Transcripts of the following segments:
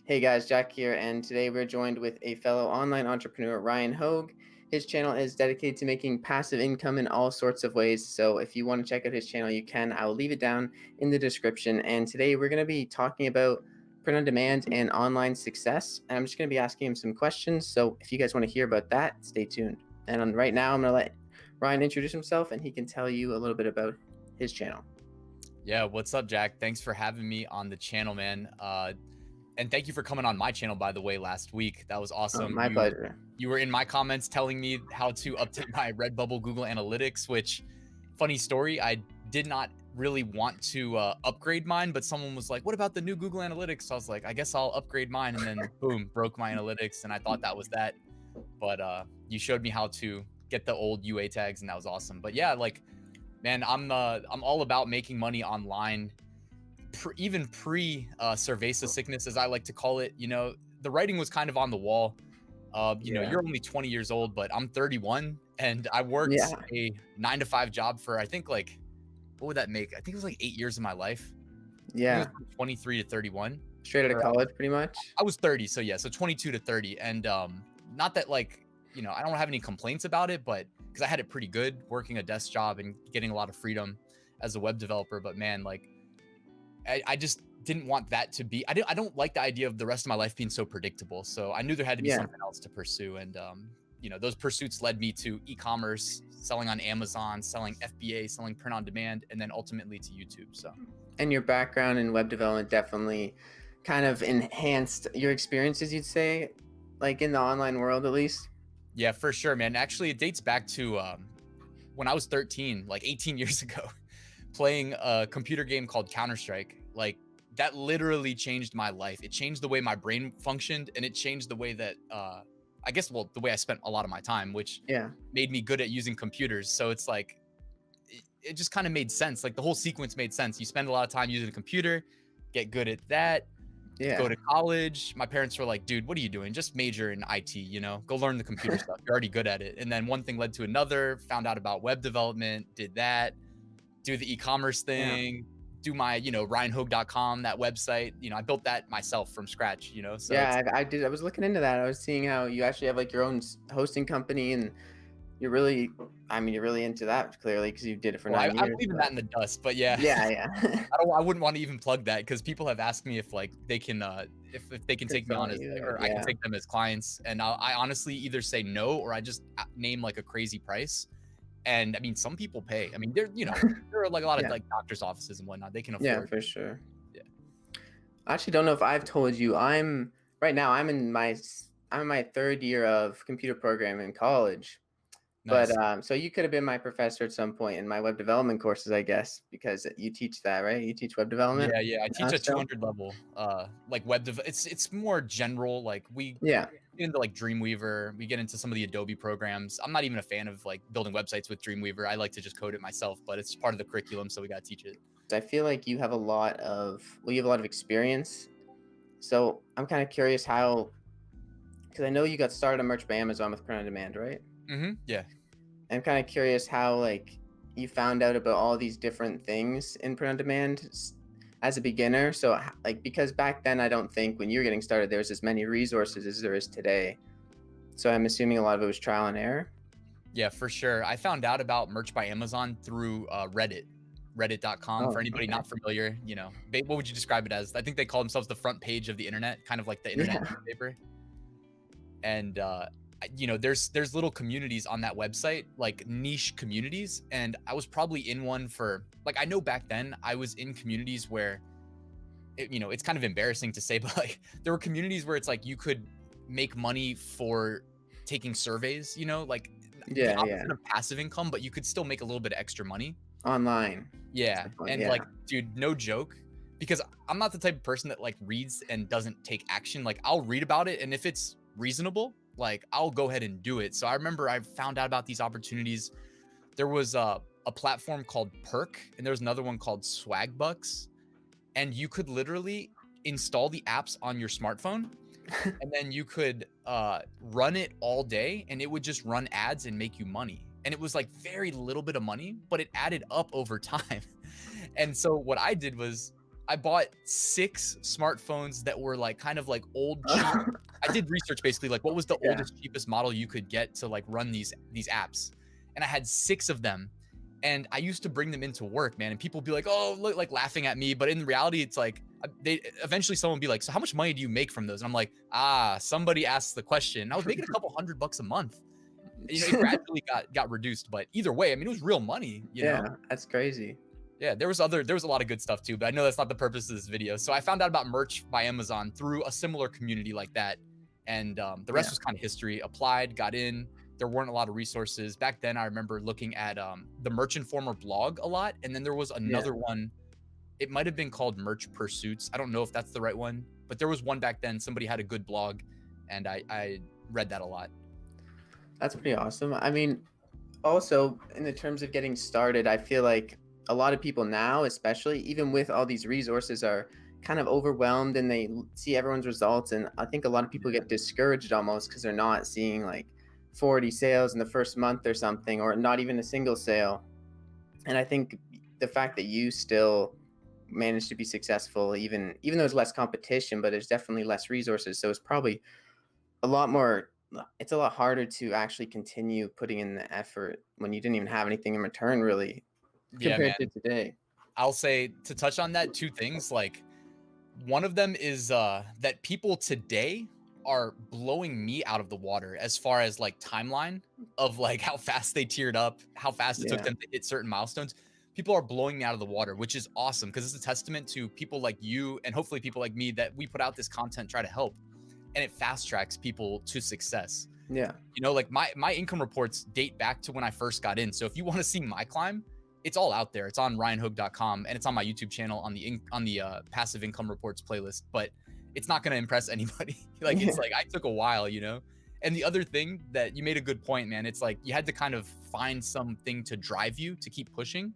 Hey guys, Jack here, and today we're joined with a fellow online entrepreneur, Ryan Hogue. His channel is dedicated to making passive income in all sorts of ways. So if you want to check out his channel, you can. I will leave it down in the description. And today we're going to be talking about print on demand and online success. And I'm just going to be asking him some questions. So if you guys want to hear about that, stay tuned. And right now, I'm going to let Ryan introduce himself, and he can tell you a little bit about his channel. Yeah, what's up, Jack? Thanks for having me on the channel, man. And thank you for coming on my channel, by the way, last week. That was awesome. My pleasure. You were in my comments telling me how to update my Redbubble Google Analytics, which, funny story, I did not really want to upgrade mine, but someone was like, what about the new Google Analytics? So I was like, I guess I'll upgrade mine, and then boom, broke my analytics, and I thought that was that. But you showed me how to get the old UA tags, and that was awesome. But yeah, like, man, I'm all about making money online, even pre cerveza sickness, as I like to call it. You know, the writing was kind of on the wall. You know, you're only 20 years old, but I'm 31, and I worked a 9-to-5 job for, I think, like, what would that make? I think it was like 8 years of my life. Yeah. It was from 23 to 31. Straight out of college, pretty much. I was 30, so yeah, so 22 to 30, and not that, like, you know, I don't have any complaints about it, but because I had it pretty good working a desk job and getting a lot of freedom as a web developer. But man, like, I just didn't want that to be, I don't like the idea of the rest of my life being so predictable. So I knew there had to be something else to pursue. And, you know, those pursuits led me to e-commerce, selling on Amazon, selling FBA, selling print on demand, and then ultimately to YouTube. So. And your background in web development definitely kind of enhanced your experiences, you'd say, like in the online world, at least. Yeah, for sure, man. Actually, it dates back to when I was 13, like 18 years ago, playing a computer game called Counter-Strike. Like, that literally changed my life. It changed the way my brain functioned, and it changed the way that, I guess, well, the way I spent a lot of my time, which made me good at using computers. So it's like, it just kind of made sense. Like, the whole sequence made sense. You spend a lot of time using a computer, get good at that, go to college. My parents were like, dude, what are you doing? Just major in IT, you know, go learn the computer stuff. You're already good at it. And then one thing led to another, found out about web development, did that, do the e-commerce thing, do my, you know, ryanhogue.com, that website. You know, I built that myself from scratch, you know? So yeah, I did. I was looking into that. I was seeing how you actually have like your own hosting company, and you're really, I mean, you're really into that clearly because you did it for 9 years. I'm leaving that in the dust, but yeah. I wouldn't want to even plug that because people have asked me if, like, they can, if they can take me on as, or I can take them as clients. And I honestly either say no, or I just name like a crazy price. And I mean, some people pay. I mean, there, you know, there are like a lot of like doctors' offices and whatnot. They can afford. Yeah, for sure. Yeah. I actually don't know if I've told you, I'm in my third year of computer programming in college. Nice. But so you could have been my professor at some point in my web development courses, I guess, because you teach that, right? You teach web development. Yeah, I teach a 200 level, like web dev. It's more general. Like, we get into like Dreamweaver, we get into some of the Adobe programs. I'm not even a fan of like building websites with Dreamweaver. I like to just code it myself, but it's part of the curriculum, so we got to teach it. I feel like you have a lot of experience. So I'm kind of curious how, because I know you got started on Merch by Amazon with print on demand, right? Yeah. I'm kind of curious how, like, you found out about all these different things in print on demand as a beginner. So, like, because back then, I don't think when you were getting started, there was as many resources as there is today. So I'm assuming a lot of it was trial and error. Yeah, for sure. I found out about Merch by Amazon through Reddit. Reddit.com, for anybody not familiar. You know, what would you describe it as? I think they call themselves the front page of the internet, kind of like the internet newspaper. And you know, there's little communities on that website, like niche communities, and I was probably in one for, like, I know back then I was in communities where you know, it's kind of embarrassing to say, but like, there were communities where it's like you could make money for taking surveys, you know, like the opposite of passive income, but you could still make a little bit of extra money online. Yeah. And like, dude, no joke, because I'm not the type of person that like reads and doesn't take action. Like, I'll read about it, and if it's reasonable, like, I'll go ahead and do it. So I remember I found out about these opportunities. There was a platform called Perk, and there was another one called Swagbucks, and you could literally install the apps on your smartphone, and then you could run it all day, and it would just run ads and make you money. And it was like very little bit of money, but it added up over time. And so what I did was I bought 6 smartphones that were like kind of like old cheap. I did research basically like what was the Yeah. oldest cheapest model you could get to like run these apps. And I had 6 of them. And I used to bring them into work, man, and people would be like, "Oh, look," like laughing at me, but in reality it's like they eventually someone would be like, "So how much money do you make from those?" And I'm like, "Ah, somebody asked the question." And I was making a couple $100 a month. You know, it gradually got reduced, but either way, I mean, it was real money, you know? Yeah, that's crazy. Yeah, there was a lot of good stuff too, but I know that's not the purpose of this video. So I found out about merch by Amazon through a similar community like that, and the rest Yeah. was kind of history. Applied, got in. There weren't a lot of resources back then. I remember looking at the Merch Informer blog a lot, and then there was Yeah. another one. It might have been called Merch Pursuits. I don't know if that's the right one, but there was one back then. Somebody had a good blog, and I read that a lot. That's pretty awesome. I mean, also in the terms of getting started, I feel like a lot of people now, especially even with all these resources, are kind of overwhelmed and they see everyone's results. And I think a lot of people get discouraged almost because they're not seeing like 40 sales in the first month or something, or not even a single sale. And I think the fact that you still managed to be successful, even though there's less competition, but there's definitely less resources. So it's probably a lot more it's a lot harder to actually continue putting in the effort when you didn't even have anything in return really Yeah, compared man. to today. I'll say to touch on that, two things. Like one of them is that people today are blowing me out of the water as far as like timeline of like how fast they tiered up, how fast it took Yeah. them to hit certain milestones. People are blowing me out of the water, which is awesome because it's a testament to people like you and hopefully people like me that we put out this content, try to help, and it fast tracks people to success. Yeah. You know, like my income reports date back to when I first got in. So if you want to see my climb, it's all out there. It's on ryanhogue.com and it's on my YouTube channel on the passive income reports playlist, but it's not going to impress anybody. Like Yeah. it's like I took a while, you know. And the other thing that you made a good point, man, it's like you had to kind of find something to drive you to keep pushing.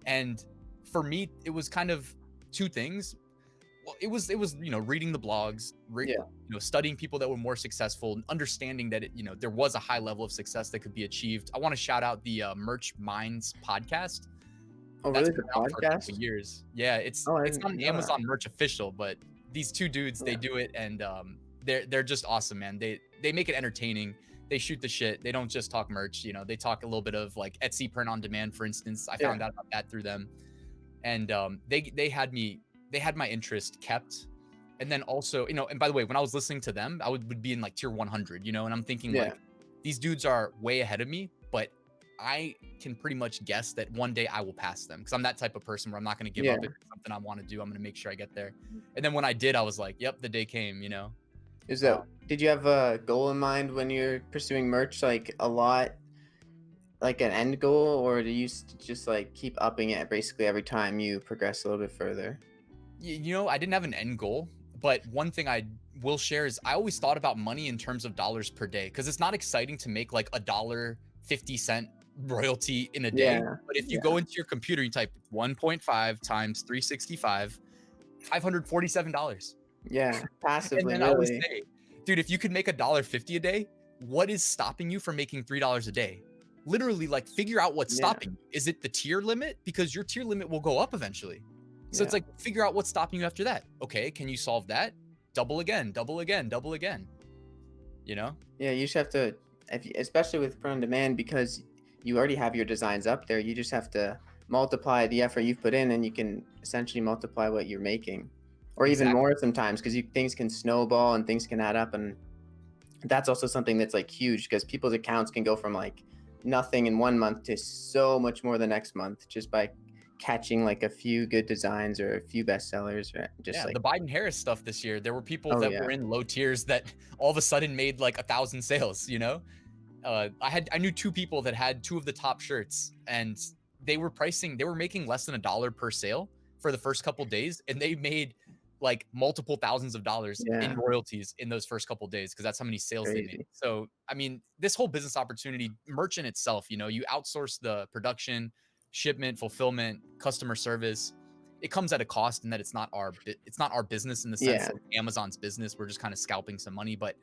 And for me, it was kind of two things. Well, it was reading the blogs, Yeah. studying people that were more successful, understanding that there was a high level of success that could be achieved. I want to shout out the Merch Minds podcast. Oh, That's really? been The around for a couple podcast? years. Yeah, it's Oh, I it's not didn't an know that. Amazon Merch official, but these two dudes, they Yeah. do it, and they're just awesome, man. They make it entertaining. They shoot the shit. They don't just talk merch. They talk a little bit of like Etsy print on demand, for instance. I Yeah. found out about that through them, and they had my interest kept. And then also, and by the way, when I was listening to them, I would be in like tier 100, and I'm thinking Yeah. like, these dudes are way ahead of me, but I can pretty much guess that one day I will pass them because I'm that type of person where I'm not going to give Yeah. up if it's something I want to do. I'm going to make sure I get there. And then when I did, I was like, yep, the day came. Is Uh, that did you have a goal in mind when you're pursuing merch, like a lot, like an end goal, or do you just like keep upping it basically every time you progress a little bit further? I didn't have an end goal, but one thing I will share is I always thought about money in terms of dollars per day because it's not exciting to make like $1.50 royalty in a day. Yeah. But if you Yeah. go into your computer, you type 1.5 times 365, $547. Yeah. And Passively, then I always really. say, dude, if you could make $1.50 a day, what is stopping you from making $3 a day? Literally, like, figure out what's Yeah. stopping you. Is it the tier limit? Because your tier limit will go up eventually. So it's Yeah. like, figure out what's stopping you after that. Okay, can you solve that? Double again, double again, double again. You know? Yeah, you just have to, especially with print on demand, because you already have your designs up there. You just have to multiply the effort you've put in, and you can essentially multiply what you're making, or even Exactly. more sometimes, because things can snowball and things can add up, and that's also something that's like huge because people's accounts can go from like nothing in 1 month to so much more the next month just by catching like a few good designs or a few bestsellers or just Yeah, like, the Biden Harris stuff this year, there were people oh that yeah, were in low tiers that all of a sudden made like 1,000 sales. I knew two people that had two of the top shirts, and they were making less than $1 per sale for the first couple days, and they made like multiple thousands of dollars in yeah, royalties in those first couple days because that's how many sales they made. crazy, So, I mean, this whole business opportunity, merch in itself, you outsource the production, shipment, fulfillment, customer service. It comes at a cost, and that it's not our business in the sense yeah, of Amazon's business. We're just kind of scalping some money, but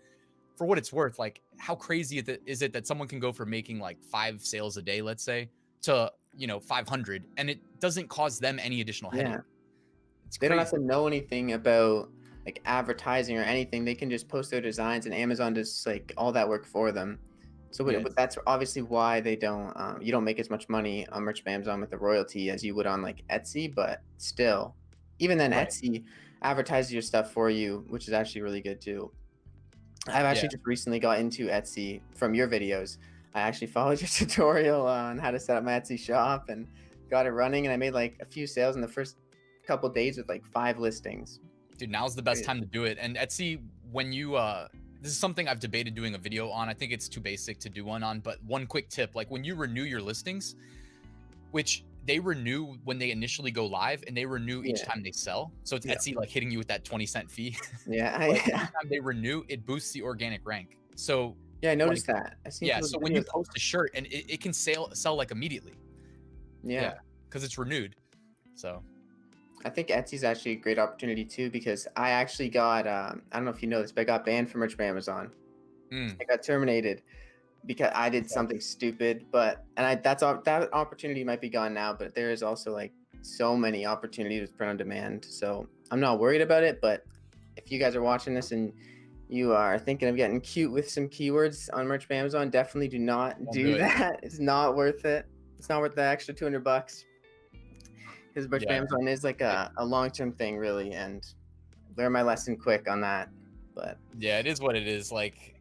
for what it's worth, like how crazy is it that someone can go from making like 5 sales a day, let's say, to 500, and it doesn't cause them any additional yeah, headache. It's They don't have crazy. to know anything about like advertising or anything. They can just post their designs, and Amazon does like all that work for them. So Yeah, but that's obviously why they don't. You don't make as much money on merch by Amazon with the royalty as you would on like Etsy, but still, even then, right. Etsy advertises your stuff for you, which is actually really good too. I've Yeah. actually just recently got into Etsy from your videos. I actually followed your tutorial on how to set up my Etsy shop and got it running, and I made like a few sales in the first couple days with like 5 listings. Dude, now's the best time to do it. And Etsy, when you this is something I've debated doing a video on. I think it's too basic to do one on, but one quick tip, like when you renew your listings, which they renew when they initially go live and they renew each Yeah, time they sell. So it's yeah, Etsy like hitting you with that 20-cent fee. yeah, But yeah. anytime they renew, it boosts the organic rank. So Yeah, I like noticed that. I seen yeah, people's so when you videos. post a shirt and it can sell like immediately. Yeah, Yeah, because it's renewed. So I think Etsy's actually a great opportunity too because I actually got I don't know if you know this, but I got banned from merch by Amazon. mm, I got terminated because I did okay. something stupid, but and I that's all that opportunity might be gone now, but there is also like so many opportunities with print on demand. So I'm not worried about it, but if you guys are watching this and you are thinking of getting cute with some keywords on merch by Amazon, definitely do not Don't do do it. that. It's not worth it. It's not worth the extra $200 because merch by Yeah. Amazon is like a long-term thing really, and learn my lesson quick on that. But Yeah, it is what it is. Like,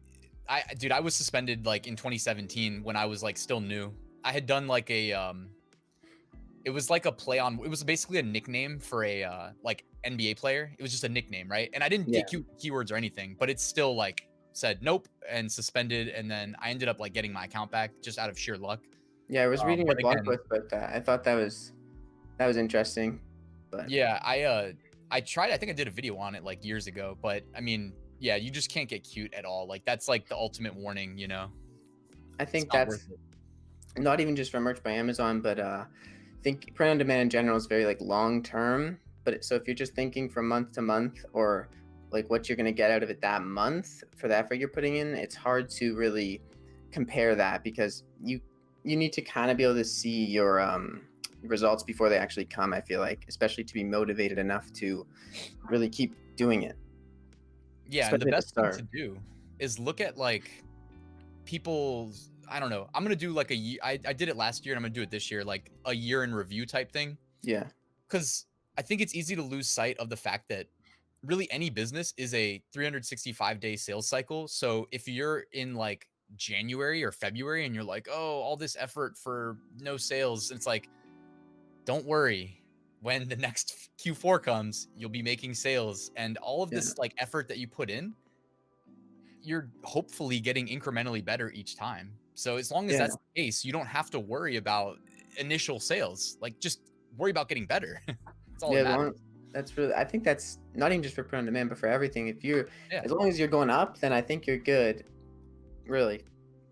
dude, I was suspended like in 2017 when I was like still new. I had done like it was like a play on. It was basically a nickname for a like NBA player. It was just a nickname, right? And I didn't yeah. get keywords or anything, but it's still like said nope and suspended. And then I ended up like getting my account back just out of sheer luck. Yeah, I was reading a But blog again, post about that. I thought that was interesting. But yeah, I tried. I think I did a video on it like years ago. But I mean, yeah, you just can't get cute at all. Like that's like the ultimate warning. You know, I it's think not worth that's it. not even just for merch by Amazon, but I think print on demand in general is very like long term. So if you're just thinking from month to month or like what you're gonna get out of it that month for the effort you're putting in, it's hard to really compare that because you need to kind of be able to see your results before they actually come. I feel like, especially to be motivated enough to really keep doing it, Yeah, and the especially at the best thing to start. do is look at like people's. I don't know. I'm gonna do like a year. I did it last year, and I'm gonna do it this year, like a year in review type thing. Yeah, Because I think it's easy to lose sight of the fact that really any business is a 365-day sales cycle. So if you're in like January or February and you're like, oh, all this effort for no sales, it's like, don't worry. When the next Q4 comes, you'll be making sales. And all of yeah, this like effort that you put in, you're hopefully getting incrementally better each time. So as long as yeah. that's the case, you don't have to worry about initial sales. Like just worry about getting better. That's all that Yeah, matters. that's really. I think that's not even just for print on demand, but for everything. If you're, Yeah. as long as you're going up, then I think you're good. Really,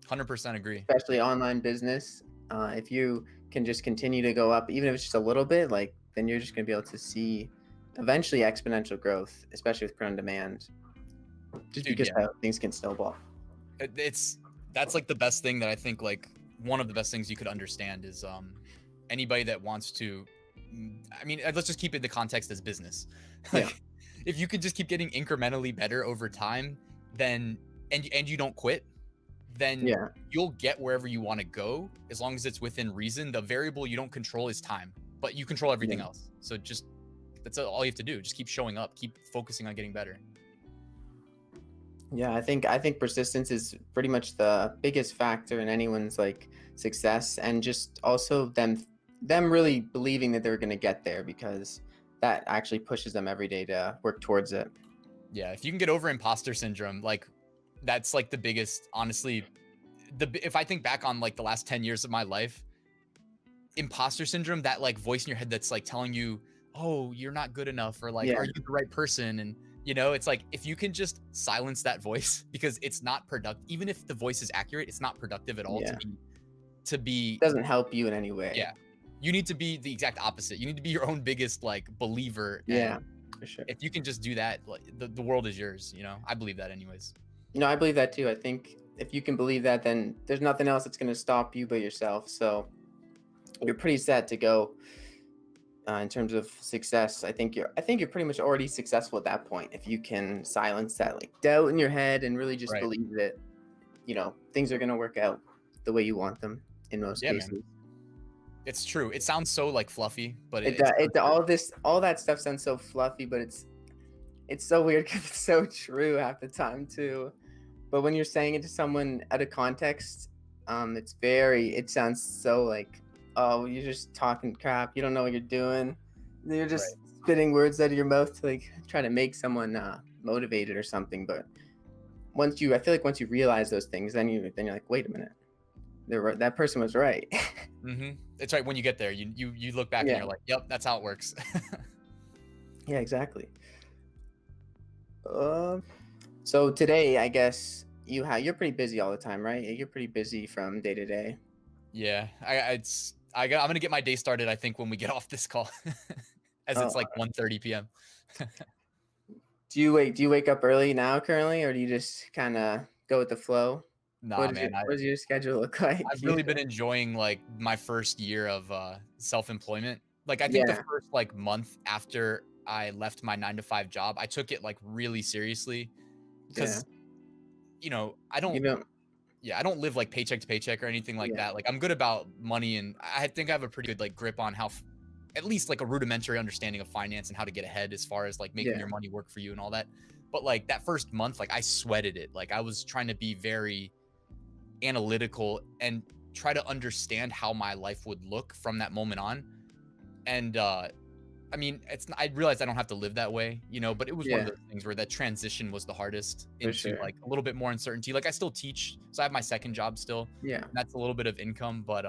100% agree. especially online business. If you can just continue to go up, even if it's just a little bit, like then you're just gonna be able to see eventually exponential growth, especially with print on demand. Just Dude, because yeah. how things can snowball. It's that's like the best thing that I think like one of the best things you could understand is anybody that wants to I mean, let's just keep it the context as business. Yeah, Like if you could just keep getting incrementally better over time, then and you don't quit, then yeah, you'll get wherever you want to go as long as it's within reason. The variable you don't control is time, but you control everything yeah. else. So just that's all you have to do. Just keep showing up, keep focusing on getting better. Yeah, I think persistence is pretty much the biggest factor in anyone's like success, and just also them really believing that they're going to get there because that actually pushes them every day to work towards it. Yeah, if you can get over imposter syndrome, like that's like the biggest, honestly, if I think back on like the last 10 years of my life, imposter syndrome, that like voice in your head that's like telling you, "Oh, you're not good enough," or like, Yeah, "Are you the right person?" And it's like if you can just silence that voice because it's not productive, even if the voice is accurate, it's not productive at all yeah. to be Doesn't help you in any way. yeah. You need to be the exact opposite. You need to be your own biggest like believer, Yeah, and for sure. if you can just do that, like the world is yours. I believe that anyways. I believe that too. I think if you can believe that, then there's nothing else that's going to stop you but yourself. So you're pretty set to go. in terms of success. I think you're pretty much already successful at that point if you can silence that like doubt in your head and really just Right. believe that things are gonna work out the way you want them in most Yeah, man. cases. It's true. It sounds so like fluffy, but It it's so true. all that stuff sounds so fluffy, but it's so weird because it's so true half the time too. But when you're saying it to someone out of context, it sounds so like, oh, you're just talking crap. You don't know what you're doing. You're Right. just spitting words out of your mouth to like try to make someone motivated or something. But I feel like once you realize those things, then you're like, wait a minute, that person was right. It's right when you get there, you look back and Yeah, you're like, "Yep, that's how it works." yeah, exactly. Um, so today, I guess you're pretty busy all the time, right? You're pretty busy from day to day. Yeah, I'm gonna get my day started, I think, when we get off this call, as Oh, it's like 1:30 PM. do you wake up early now currently, or do you just kind of go with the flow? Nah, man, What does your schedule look like? I've really been enjoying, like, my first year of, self-employment. Like, I think the Yeah, first, like, month after I left my 9 to 5 job, I took it, like, really seriously yeah. because I don't You know, yeah, I don't live, like, paycheck to paycheck or anything like yeah, that. Like, I'm good about money, and I think I have a pretty good, like, grip on how at least, like, a rudimentary understanding of finance and how to get ahead as far as, like, making yeah, your money work for you and all that. But, like, that first month, like, I sweated it. Like, I was trying to be very analytical and try to understand how my life would look from that moment on. And I mean, I realized I don't have to live that way, but it was one of yeah, those things where that transition was the hardest for into sure. like a little bit more uncertainty. Like I still teach, so I have my second job still. Yeah. And that's a little bit of income, but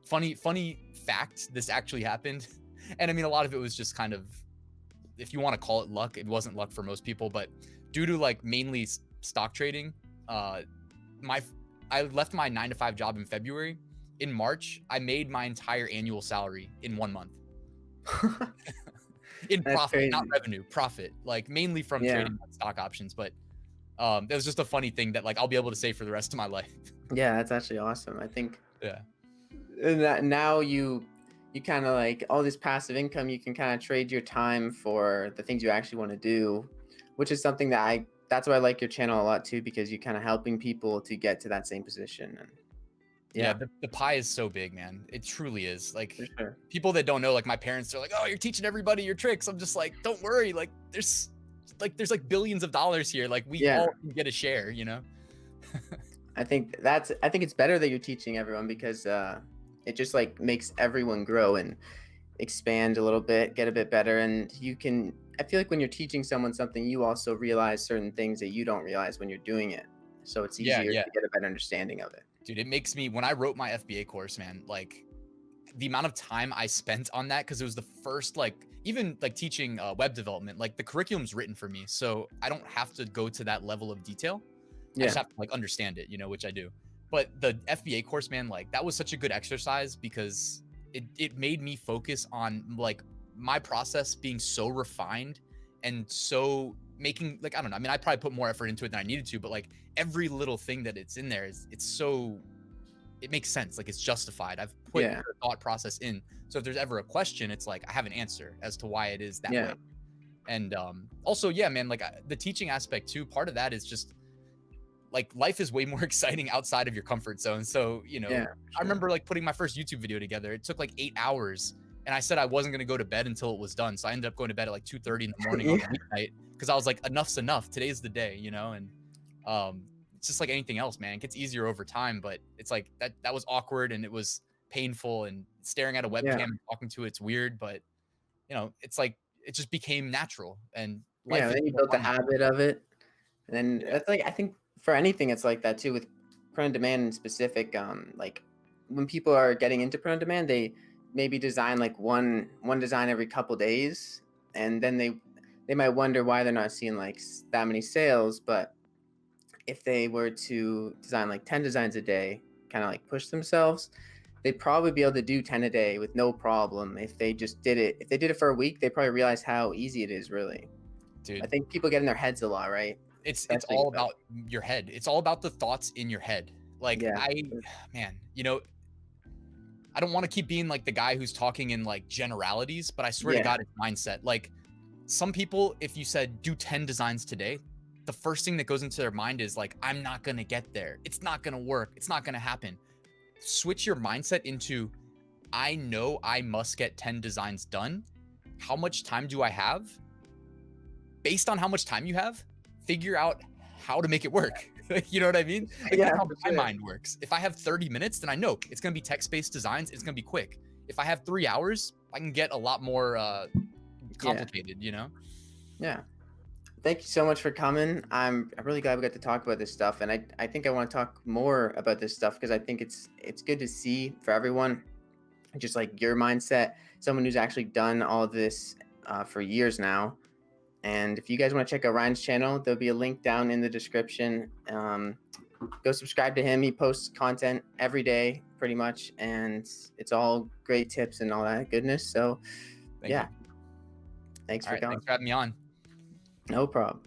funny fact, this actually happened. And I mean a lot of it was just kind of, if you want to call it luck, it wasn't luck for most people, but due to like mainly stock trading, uh my I left my 9 to 5 job in February. In March, I made my entire annual salary in 1 month. In That's profit, not crazy. revenue, profit, like mainly from Yeah, trading on stock options, but that was just a funny thing that like I'll be able to say for the rest of my life. yeah, that's actually awesome. I think Yeah. that now you kind of like all this passive income, you can kind of trade your time for the things you actually want to do, which is something that's why I like your channel a lot too, because you're kind of helping people to get to that same position. And Yeah, yeah, the pie is so big, man. It truly is. Like for sure. people that don't know, like my parents are like, "Oh, you're teaching everybody your tricks." I'm just like, "Don't worry. Like there's like billions of dollars here. Like we Yeah, all can get a share." I think it's better that you're teaching everyone because it just like makes everyone grow and expand a little bit, get a bit better, and I feel like when you're teaching someone something, you also realize certain things that you don't realize when you're doing it. So it's Yeah, easier yeah. to get a better understanding of it. Dude, it makes me when I wrote my FBA course, man, like the amount of time I spent on that because it was the first like even like teaching web development, like the curriculum's written for me, so I don't have to go to that level of detail. I just Yeah. have to like understand it, which I do. But the FBA course, man, like that was such a good exercise because it made me focus on like my process being so refined and so making like I don't know. I mean, I probably put more effort into it than I needed to, but like every little thing that it's in there is it's so it makes sense. Like it's justified. I've put Yeah. the thought process in. So if there's ever a question, it's like I have an answer as to why it is that way. Yeah. And also, yeah, man, like the teaching aspect too. Part of that is just like life is way more exciting outside of your comfort zone. So, Yeah, I for sure. remember like putting my first YouTube video together. It took like 8 hours. And I said I wasn't going to go to bed until it was done. So I ended up going to bed at like 2:30 in the morning on Yeah. a weeknight because I was like, enough's enough. Today's the day, and it's just like anything else, man. It gets easier over time, but it's like that was awkward and it was painful and staring at a webcam Yeah. and talking to it's weird, but it's like it just became natural and Yeah, life is then you more built the fun that way. habit of it. And then Yeah. that's like I think for anything it's like that too with print on demand in specific. Like when people are getting into print on demand, they maybe design like one design every couple days, and then they might wonder why they're not seeing like that many sales. But if they were to design like 10 designs a day, kind of like push themselves, they'd probably be able to do 10 a day with no problem. If they did it for a week, they probably realize how easy it is really. I Dude, think people get in their heads a lot, right? it's Especially all with about your head. It's all about the thoughts in your head. Like yeah, I man, I don't want to keep being like the guy who's talking in like generalities, but I swear to Yeah. God, it's mindset. Like some people, if you said do 10 designs today, the first thing that goes into their mind is like, I'm not going to get there. It's not going to work. It's not going to happen. Switch your mindset into, I know I must get 10 designs done. How much time do I have? Based on how much time you have, figure out how to make it work. You know what I mean? Like Yeah, that's how for my sure. mind works. If I have 30 minutes, then I know it's going to be text-based designs. It's going to be quick. If I have 3 hours, I can get a lot more Yeah. complicated, you know? Yeah. Thank you so much for coming. I'm really glad we got to talk about this stuff, and I think I want to talk more about this stuff because I think it's good to see for everyone, just like your mindset, someone who's actually done all of this for years now. And if you guys want to check out Ryan's channel, there'll be a link down in the description. Go subscribe to him. He posts content every day, pretty much, and it's all great tips and all that goodness. So, Thank yeah, you. thanks All for right. coming. Thanks for having me on. No problem.